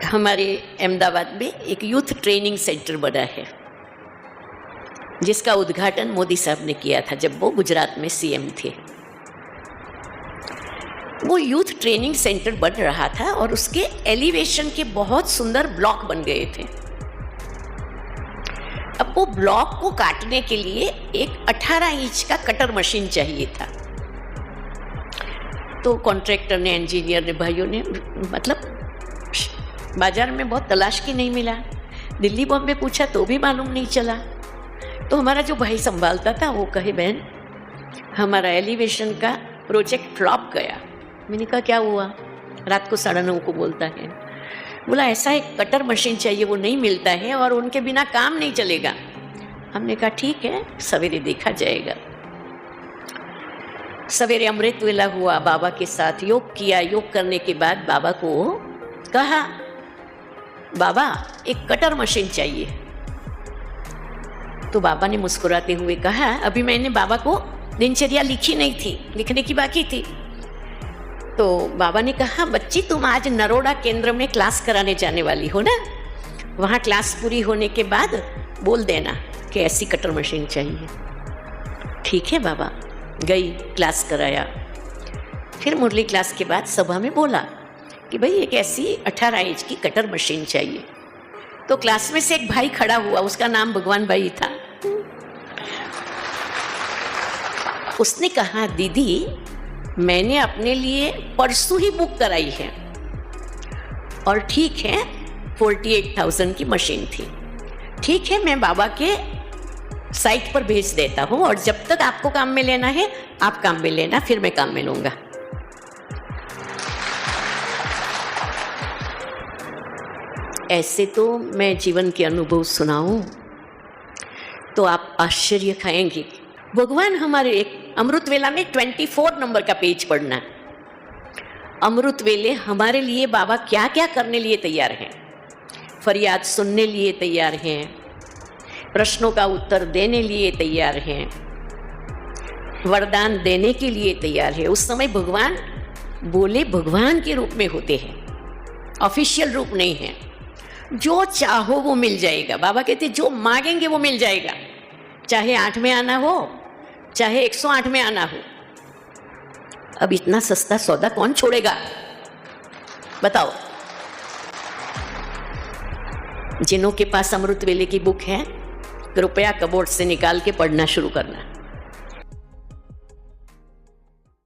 हमारे अहमदाबाद में एक यूथ ट्रेनिंग सेंटर बना है, जिसका उद्घाटन मोदी साहब ने किया था जब वो गुजरात में सीएम थे। वो यूथ ट्रेनिंग सेंटर बन रहा था और उसके एलिवेशन के बहुत सुंदर ब्लॉक बन गए थे। अब वो ब्लॉक को काटने के लिए एक 18 इंच का कटर मशीन चाहिए था। तो कॉन्ट्रैक्टर ने, इंजीनियर ने, भाइयों ने मतलब बाजार में बहुत तलाश की, नहीं मिला। दिल्ली बॉम्बे पूछा तो भी मालूम नहीं चला। तो हमारा जो भाई संभालता था वो कहे, बहन हमारा एलिवेशन का प्रोजेक्ट फ्लॉप गया। मैंने कहा क्या हुआ? रात को 9:30 को बोलता है, बोला ऐसा एक कटर मशीन चाहिए, वो नहीं मिलता है और उनके बिना काम नहीं चलेगा। हमने कहा ठीक है, सवेरे देखा जाएगा। सवेरे अमृत वेला हुआ, बाबा के साथ योग किया। योग करने के बाद बाबा को कहा, बाबा एक कटर मशीन चाहिए। तो बाबा ने मुस्कुराते हुए कहा, अभी मैंने बाबा को दिनचर्या लिखी नहीं थी, लिखने की बाकी थी। तो बाबा ने कहा, बच्ची तुम आज नरोड़ा केंद्र में क्लास कराने जाने वाली हो ना, वहाँ क्लास पूरी होने के बाद बोल देना कि ऐसी कटर मशीन चाहिए। ठीक है बाबा। गई, क्लास कराया। फिर मुरली क्लास के बाद सभा में बोला कि भाई एक ऐसी 18 इंच की कटर मशीन चाहिए। तो क्लास में से एक भाई खड़ा हुआ, उसका नाम भगवान भाई था। उसने कहा, दीदी मैंने अपने लिए परसों ही बुक कराई है और ठीक है 48,000 की मशीन थी। ठीक है, मैं बाबा के साइट पर भेज देता हूँ और जब तक आपको काम में लेना है आप काम में लेना, फिर मैं काम में लूँगा। ऐसे तो मैं जीवन के अनुभव सुनाऊं तो आप आश्चर्य खाएंगे। भगवान हमारे एक अमृत वेला में 24 नंबर का पेज पढ़ना। अमृत वेले हमारे लिए बाबा क्या क्या करने लिए तैयार हैं। फरियाद सुनने लिए तैयार हैं, प्रश्नों का उत्तर देने लिए तैयार हैं, वरदान देने के लिए तैयार है। उस समय भगवान बोले भगवान के रूप में होते हैं, ऑफिशियल रूप नहीं है। जो चाहो वो मिल जाएगा। बाबा कहते जो मांगेंगे वो मिल जाएगा, चाहे 8 में आना हो, चाहे 108 में आना हो। अब इतना सस्ता सौदा कौन छोड़ेगा बताओ। जिन्हों के पास अमृत वेले की बुक है, कृपया कबोर्ड से निकाल के पढ़ना शुरू करना।